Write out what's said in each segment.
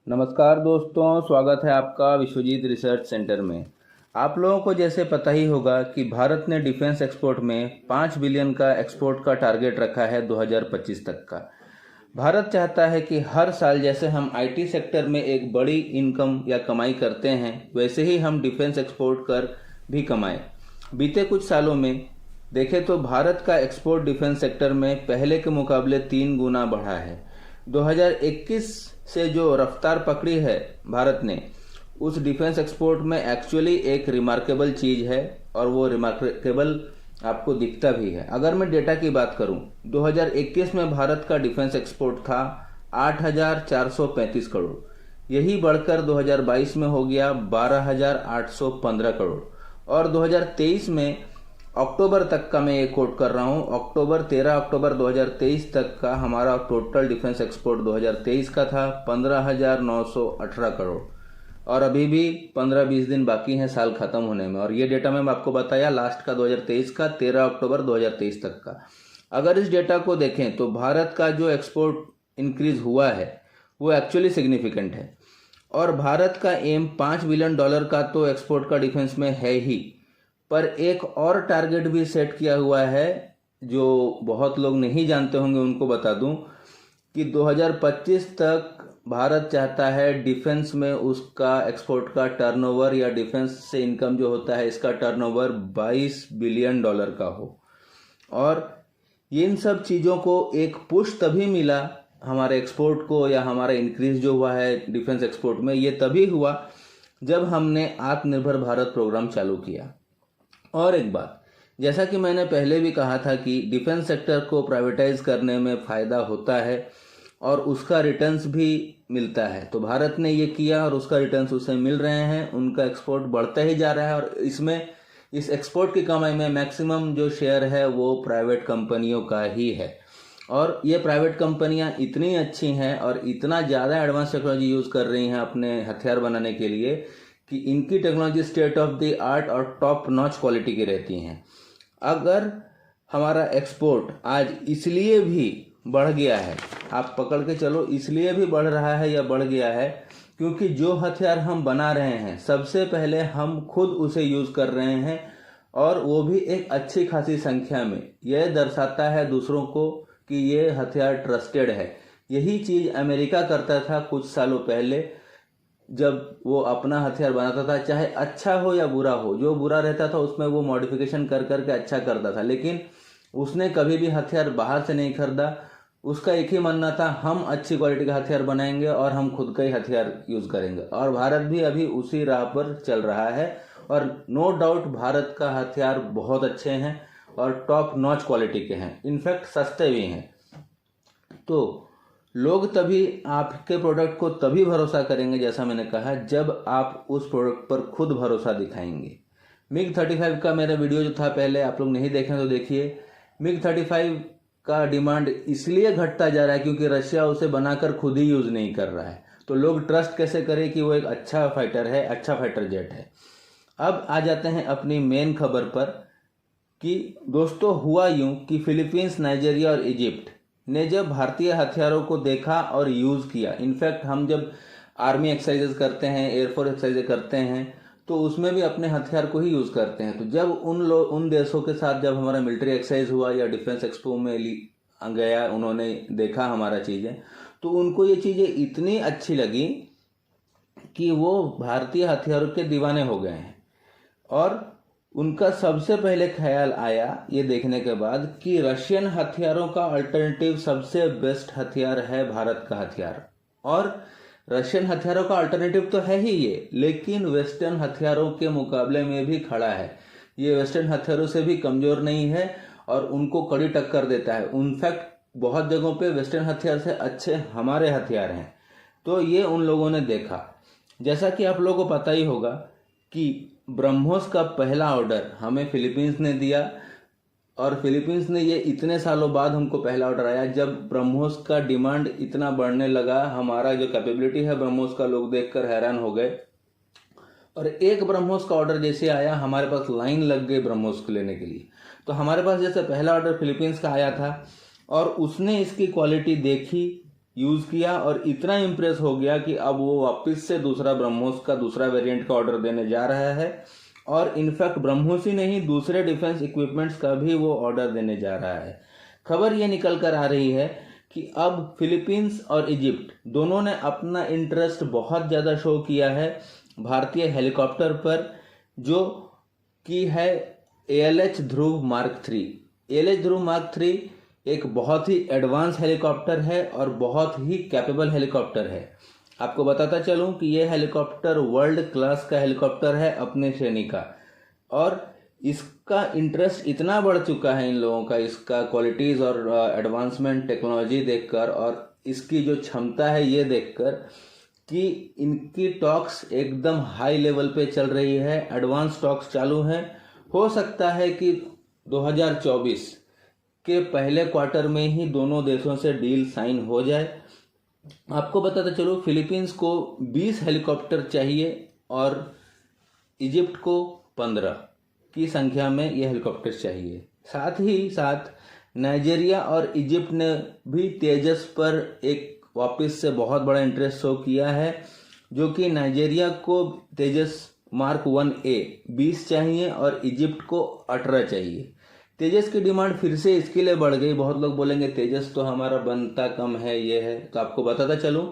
नमस्कार दोस्तों, स्वागत है आपका विश्वजीत रिसर्च सेंटर में। आप लोगों को जैसे पता ही होगा कि भारत ने डिफेंस एक्सपोर्ट में 5 बिलियन का एक्सपोर्ट का टारगेट रखा है 2025 तक का। भारत चाहता है कि हर साल जैसे हम आईटी सेक्टर में एक बड़ी इनकम या कमाई करते हैं, वैसे ही हम डिफेंस एक्सपोर्ट कर भी कमाएं। बीते कुछ सालों में देखें तो भारत का एक्सपोर्ट डिफेंस सेक्टर में पहले के मुकाबले 3 गुना बढ़ा है। 2021 से जो रफ्तार पकड़ी है भारत ने, उस डिफेंस एक्सपोर्ट में एक्चुअली एक रिमार्केबल चीज़ है और वो रिमार्केबल आपको दिखता भी है। अगर मैं डेटा की बात करूं, 2021 में भारत का डिफेंस एक्सपोर्ट था 8,435 करोड़। यही बढ़कर 2022 में हो गया 12,815 करोड़ और 2023 में अक्टूबर तक का मैं ये कोट कर रहा हूँ, 13 अक्टूबर 2023 तक का हमारा टोटल डिफेंस एक्सपोर्ट 2023 का था 15,918 करोड़ और अभी भी 15-20 दिन बाकी हैं साल खत्म होने में। और ये डेटा मैं आपको बताया लास्ट का 2023 का 13 अक्टूबर 2023 तक का। अगर इस डेटा को देखें तो भारत का जो एक्सपोर्ट इंक्रीज हुआ है वो एक्चुअली सिग्निफिकेंट है और भारत का एम $5 बिलियन का तो एक्सपोर्ट का डिफेंस में है ही, पर एक और टारगेट भी सेट किया हुआ है जो बहुत लोग नहीं जानते होंगे, उनको बता दूं कि 2025 तक भारत चाहता है डिफेंस में उसका एक्सपोर्ट का टर्नओवर या डिफेंस से इनकम जो होता है इसका टर्नओवर $22 बिलियन का हो। और इन सब चीज़ों को एक पुश तभी मिला हमारे एक्सपोर्ट को, या हमारा इंक्रीज जो हुआ है डिफेंस एक्सपोर्ट में, ये तभी हुआ जब हमने आत्मनिर्भर भारत प्रोग्राम चालू किया। और एक बात, जैसा कि मैंने पहले भी कहा था कि डिफेंस सेक्टर को प्राइवेटाइज करने में फ़ायदा होता है और उसका रिटर्न्स भी मिलता है, तो भारत ने ये किया और उसका रिटर्न्स उसे मिल रहे हैं। उनका एक्सपोर्ट बढ़ता ही जा रहा है और इस एक्सपोर्ट की कमाई में मैक्सिमम जो शेयर है वो प्राइवेट कंपनियों का ही है। और ये प्राइवेट कंपनियां इतनी अच्छी हैं और इतना ज़्यादा एडवांस टेक्नोलॉजी यूज़ कर रही हैं अपने हथियार बनाने के लिए कि इनकी technology state of the art और टॉप नॉच क्वालिटी की रहती हैं। अगर हमारा एक्सपोर्ट आज इसलिए भी बढ़ गया है, आप पकड़ के चलो, इसलिए भी बढ़ रहा है या बढ़ गया है क्योंकि जो हथियार हम बना रहे हैं सबसे पहले हम खुद उसे यूज़ कर रहे हैं और वो भी एक अच्छी खासी संख्या में। यह दर्शाता है दूसरों को कि ये हथियार ट्रस्टेड है। यही चीज़ अमेरिका करता था कुछ सालों पहले, जब वो अपना हथियार बनाता था, चाहे अच्छा हो या बुरा हो, जो बुरा रहता था उसमें वो मॉडिफिकेशन कर करके अच्छा करता था, लेकिन उसने कभी भी हथियार बाहर से नहीं खरीदा। उसका एक ही मानना था, हम अच्छी क्वालिटी का हथियार बनाएंगे और हम खुद का ही हथियार यूज़ करेंगे। और भारत भी अभी उसी राह पर चल रहा है और नो डाउट भारत का हथियार बहुत अच्छे हैं और टॉप नॉच क्वालिटी के हैं, इनफैक्ट सस्ते भी हैं। तो लोग तभी आपके प्रोडक्ट को तभी भरोसा करेंगे, जैसा मैंने कहा, जब आप उस प्रोडक्ट पर खुद भरोसा दिखाएंगे। MiG-35 का मेरा वीडियो जो था पहले, आप लोग नहीं देखें तो देखिए। MiG-35 का डिमांड इसलिए घटता जा रहा है क्योंकि रशिया उसे बनाकर खुद ही यूज़ नहीं कर रहा है, तो लोग ट्रस्ट कैसे करें कि वो एक अच्छा फाइटर है, अच्छा फाइटर जेट है। अब आ जाते हैं अपनी मेन खबर पर कि दोस्तों हुआ यूं कि फिलीपींस, नाइजीरिया और इजिप्ट ने जब भारतीय हथियारों को देखा और यूज़ किया, इनफैक्ट हम जब आर्मी एक्सरसाइजेज करते हैं, एयरफोर्स एक्सरसाइजेज करते हैं, तो उसमें भी अपने हथियार को ही यूज़ करते हैं। तो जब उन देशों के साथ जब हमारा मिलिट्री एक्सरसाइज हुआ या डिफेंस एक्सपो में गया, उन्होंने देखा हमारा चीज़ें, तो उनको ये चीज़ें इतनी अच्छी लगी कि वो भारतीय हथियारों के दीवाने हो गए हैं। और उनका सबसे पहले ख्याल आया ये देखने के बाद कि रशियन हथियारों का अल्टरनेटिव सबसे बेस्ट हथियार है भारत का हथियार। और रशियन हथियारों का अल्टरनेटिव तो है ही ये, लेकिन वेस्टर्न हथियारों के मुकाबले में भी खड़ा है। ये वेस्टर्न हथियारों से भी कमज़ोर नहीं है और उनको कड़ी टक्कर देता है। इनफैक्ट बहुत जगहों पे वेस्टर्न हथियार से अच्छे हमारे हथियार हैं। तो ये उन लोगों ने देखा। जैसा कि आप लोगों को पता ही होगा कि ब्रह्मोस का पहला ऑर्डर हमें फिलीपींस ने दिया और फिलीपींस ने ये इतने सालों बाद हमको पहला ऑर्डर आया जब ब्रह्मोस का डिमांड इतना बढ़ने लगा। हमारा जो कैपेबिलिटी है ब्रह्मोस का, लोग देखकर हैरान हो गए और एक ब्रह्मोस का ऑर्डर जैसे आया हमारे पास लाइन लग गई ब्रह्मोस को लेने के लिए। तो हमारे पास जैसे पहला ऑर्डर फिलीपींस का आया था और उसने इसकी क्वालिटी देखी, यूज़ किया और इतना इम्प्रेस हो गया कि अब वो वापस से दूसरा ब्रह्मोस का दूसरा वेरिएंट का ऑर्डर देने जा रहा है और इनफैक्ट ब्रह्मोस ही नहीं, दूसरे डिफेंस इक्विपमेंट्स का भी वो ऑर्डर देने जा रहा है। खबर ये निकल कर आ रही है कि अब फिलीपींस और इजिप्ट दोनों ने अपना इंटरेस्ट बहुत ज़्यादा शो किया है भारतीय हेलीकॉप्टर पर, जो कि है ALH ध्रुव मार्क 3। ALH ध्रुव मार्क 3 एक बहुत ही एडवांस हेलीकॉप्टर है और बहुत ही कैपेबल हेलीकॉप्टर है। आपको बताता चलूं कि यह हेलीकॉप्टर वर्ल्ड क्लास का हेलीकॉप्टर है अपने श्रेणी का, और इसका इंटरेस्ट इतना बढ़ चुका है इन लोगों का, इसका क्वालिटीज़ और एडवांसमेंट टेक्नोलॉजी देखकर और इसकी जो क्षमता है ये देखकर, कि इनकी टॉक्स एकदम हाई लेवल पे चल रही है, एडवांस टॉक्स चालू हैं। हो सकता है कि 2024 के पहले क्वार्टर में ही दोनों देशों से डील साइन हो जाए। आपको बताते चलो, फिलीपींस को 20 हेलीकॉप्टर चाहिए और इजिप्ट को 15 की संख्या में ये हेलीकॉप्टर चाहिए। साथ ही साथ नाइजीरिया और इजिप्ट ने भी तेजस पर एक वापस से बहुत बड़ा इंटरेस्ट शो किया है, जो कि नाइजीरिया को तेजस मार्क 1A 20 चाहिए और इजिप्ट को 18 चाहिए। तेजस की डिमांड फिर से इसके लिए बढ़ गई। बहुत लोग बोलेंगे तेजस तो हमारा बनता कम है, ये है, तो आपको बताता चलूं,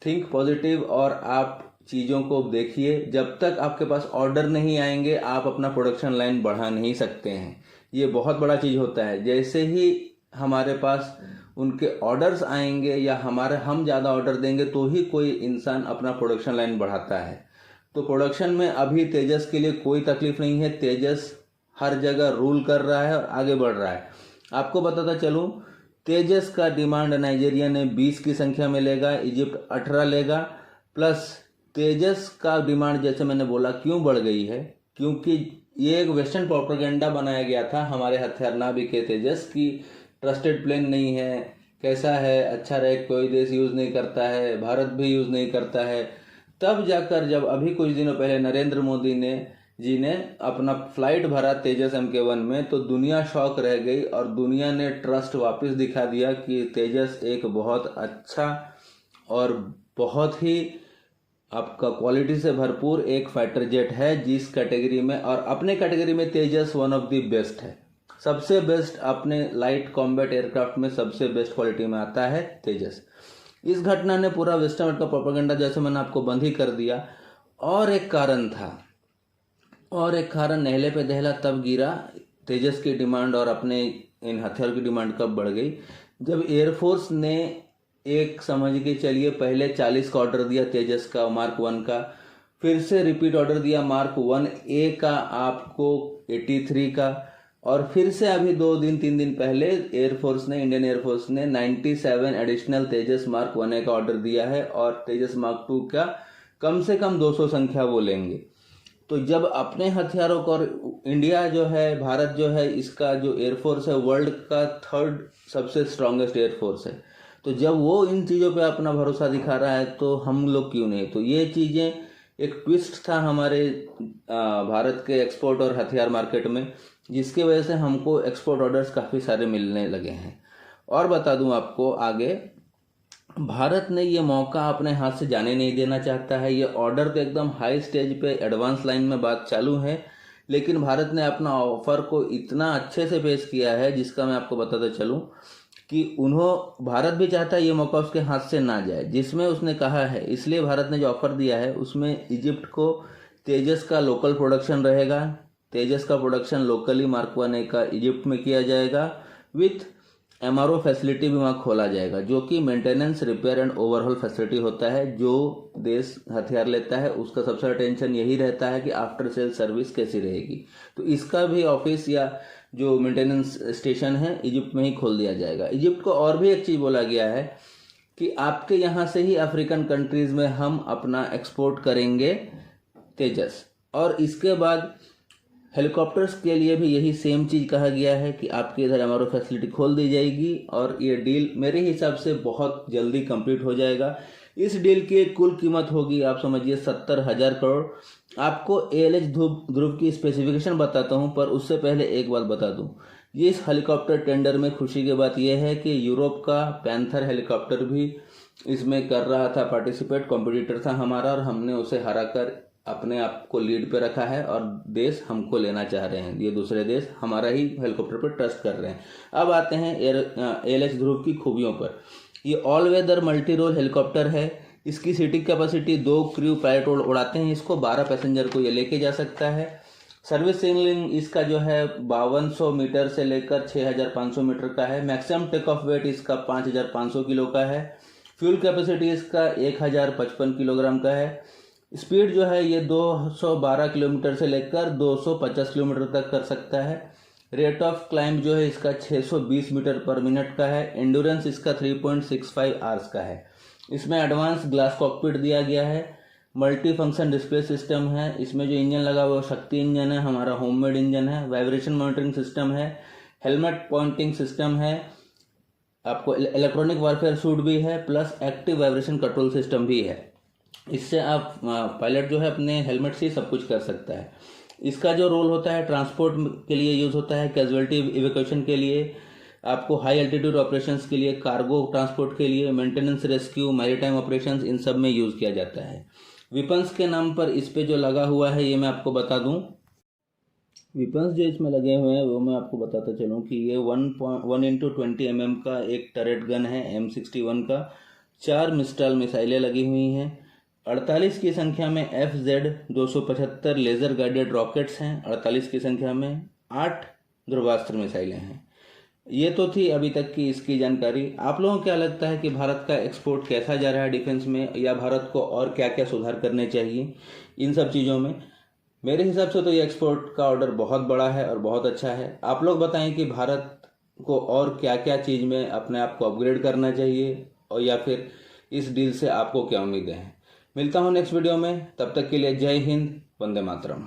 थिंक पॉजिटिव और आप चीज़ों को देखिए। जब तक आपके पास ऑर्डर नहीं आएंगे आप अपना प्रोडक्शन लाइन बढ़ा नहीं सकते हैं। ये बहुत बड़ा चीज़ होता है। जैसे ही हमारे पास उनके ऑर्डर्स आएंगे या हम ज़्यादा ऑर्डर देंगे तो ही कोई इंसान अपना प्रोडक्शन लाइन बढ़ाता है। तो प्रोडक्शन में अभी तेजस के लिए कोई तकलीफ नहीं है। तेजस हर जगह रूल कर रहा है और आगे बढ़ रहा है। आपको बताता चलूँ, तेजस का डिमांड नाइजीरिया ने 20 की संख्या में लेगा, इजिप्ट 18 लेगा। प्लस तेजस का डिमांड, जैसे मैंने बोला, क्यों बढ़ गई है, क्योंकि ये एक वेस्टर्न प्रोपेगेंडा बनाया गया था हमारे हथियार ना बिके तेजस की, ट्रस्टेड प्लेन नहीं है, कैसा है, अच्छा रहे, कोई देश यूज़ नहीं करता है, भारत भी यूज़ नहीं करता है। तब जाकर जब अभी कुछ दिनों पहले नरेंद्र मोदी जी ने अपना फ्लाइट भरा तेजस MK1 में, तो दुनिया शॉक रह गई और दुनिया ने ट्रस्ट वापस दिखा दिया कि तेजस एक बहुत अच्छा और बहुत ही आपका क्वालिटी से भरपूर एक फाइटर जेट है, जिस कैटेगरी में और अपने कैटेगरी में तेजस वन ऑफ द बेस्ट है। सबसे बेस्ट अपने लाइट कॉम्बैट एयरक्राफ्ट में सबसे बेस्ट क्वालिटी में आता है तेजस। इस घटना ने पूरा वेस्टर्न का प्रोपेगेंडा, जैसे मैंने आपको बंद ही कर दिया। और एक कारण था, और एक कारण नहले पे दहला तब गिरा तेजस की डिमांड और अपने इन हथियार की डिमांड कब बढ़ गई, जब एयरफोर्स ने एक समझ के चलिए पहले 40 का ऑर्डर दिया तेजस का मार्क 1 का, फिर से रिपीट ऑर्डर दिया मार्क 1A का आपको 83 का, और फिर से अभी 2-3 दिन पहले इंडियन एयरफोर्स ने 97 एडिशनल तेजस मार्क 1A का ऑर्डर दिया है और तेजस मार्क 2 का कम से कम 200 संख्या वो लेंगे। तो जब अपने हथियारों को, और इंडिया जो है, भारत जो है, इसका जो एयरफोर्स है वर्ल्ड का 3rd सबसे स्ट्रांगेस्ट एयरफोर्स है, तो जब वो इन चीज़ों पे अपना भरोसा दिखा रहा है तो हम लोग क्यों नहीं। तो ये चीज़ें एक ट्विस्ट था हमारे भारत के एक्सपोर्ट और हथियार मार्केट में, जिसकी वजह से हमको एक्सपोर्ट ऑर्डर्स काफ़ी सारे मिलने लगे हैं। और बता दूं आपको आगे, भारत ने ये मौका अपने हाथ से जाने नहीं देना चाहता है। ये ऑर्डर तो एकदम हाई स्टेज पे एडवांस लाइन में बात चालू है, लेकिन भारत ने अपना ऑफर को इतना अच्छे से पेश किया है, जिसका मैं आपको बताता चलूँ कि भारत भी चाहता है ये मौका उसके हाथ से ना जाए, जिसमें उसने कहा है, इसलिए भारत ने जो ऑफर दिया है उसमें इजिप्ट को तेजस का लोकल प्रोडक्शन रहेगा। तेजस का प्रोडक्शन लोकली मार्क 1A का इजिप्ट में किया जाएगा, विथ MRO फैसिलिटी भी वहाँ खोला जाएगा, जो कि maintenance, repair and overhaul facility होता है। जो देश हथियार लेता है उसका सबसे बड़ा टेंशन यही रहता है कि आफ्टर सेल सर्विस कैसी रहेगी। तो इसका भी ऑफिस या जो मेंटेनेंस स्टेशन है इजिप्ट में ही खोल दिया जाएगा। इजिप्ट को और भी एक चीज़ बोला गया है कि आपके यहाँ से ही अफ्रीकन कंट्रीज़ में हम अपना एक्सपोर्ट करेंगे तेजस, और इसके बाद हेलीकॉप्टर्स के लिए भी यही सेम चीज़ कहा गया है कि आपके इधर MRO फैसिलिटी खोल दी जाएगी, और ये डील मेरे हिसाब से बहुत जल्दी कंप्लीट हो जाएगा। इस डील की कुल कीमत होगी, आप समझिए, 70,000 करोड़। आपको ALH ध्रुव की स्पेसिफिकेशन बताता हूँ, पर उससे पहले एक बात बता दूँ ये इस हेलीकॉप्टर टेंडर में खुशी की बात यह है कि यूरोप का पैंथर हेलीकॉप्टर भी इसमें कर रहा था पार्टिसिपेट, कॉम्पिटिटर था हमारा, और हमने उसे हराकर अपने आप को लीड पे रखा है और देश हमको लेना चाह रहे हैं। ये दूसरे देश हमारा ही हेलीकॉप्टर पर ट्रस्ट कर रहे हैं। अब आते हैं ALH ध्रुव की खूबियों पर। ये all weather multi role helicopter है। इसकी सीटिंग कैपेसिटी 2 क्रू पायलट उड़ाते हैं इसको, 12 पैसेंजर को ये लेके जा सकता है। सर्विस सीलिंग इसका जो है 5200 मीटर से लेकर 6500 मीटर का है। मैक्सिमम टेक ऑफ वेट इसका 5500 किलो का है। फ्यूल कैपेसिटी इसका 1055 किलोग्राम का है। स्पीड जो है ये 212 किलोमीटर से लेकर 250 किलोमीटर तक कर सकता है। रेट ऑफ क्लाइंब जो है इसका 620 मीटर पर मिनट का है। एंडोरेंस इसका 3.65 आवर्स का है। इसमें एडवांस ग्लास कॉकपिट दिया गया है। मल्टी फंक्शन डिस्प्ले सिस्टम है। इसमें जो इंजन लगा हुआ शक्ति इंजन है, हमारा होममेड इंजन है। वाइब्रेशन मॉनिटरिंग सिस्टम है। हेलमेट पॉइंटिंग सिस्टम है। आपको इलेक्ट्रॉनिक वारफेयर सूट भी है, plus active vibration control system भी है। इससे आप पायलट जो है अपने हेलमेट से ही सब कुछ कर सकता है। इसका जो रोल होता है ट्रांसपोर्ट के लिए यूज़ होता है, कैजुअलिटी इवैक्यूएशन के लिए, आपको हाई एल्टीट्यूड ऑपरेशंस के लिए, कार्गो ट्रांसपोर्ट के लिए, मेंटेनेंस, रेस्क्यू, मैरीटाइम ऑपरेशंस, इन सब में यूज़ किया जाता है। विपन्स के नाम पर इस पे जो लगा हुआ है ये मैं आपको बता दूं। विपन्स जो इसमें लगे हुए हैं वो मैं आपको बताता चलूं कि ये 1x20 mm का एक टरेट गन है M61 का। 4 मिस्टाल मिसाइलें लगी हुई हैं। 48 की संख्या में FZ-275 लेज़र गाइडेड रॉकेट्स हैं। 48 की संख्या में 8 ध्रुवास्त्र मिसाइलें हैं। ये तो थी अभी तक की इसकी जानकारी। आप लोगों को क्या लगता है कि भारत का एक्सपोर्ट कैसा जा रहा है डिफेंस में, या भारत को और क्या क्या सुधार करने चाहिए इन सब चीज़ों में? मेरे हिसाब से तो ये एक्सपोर्ट का ऑर्डर बहुत बड़ा है और बहुत अच्छा है। आप लोग बताएं कि भारत को और क्या क्या चीज़ में अपने आप को अपग्रेड करना चाहिए, और या फिर इस डील से आपको क्या उम्मीदें हैं। मिलता हूँ नेक्स्ट वीडियो में, तब तक के लिए जय हिंद, वंदे मातरम।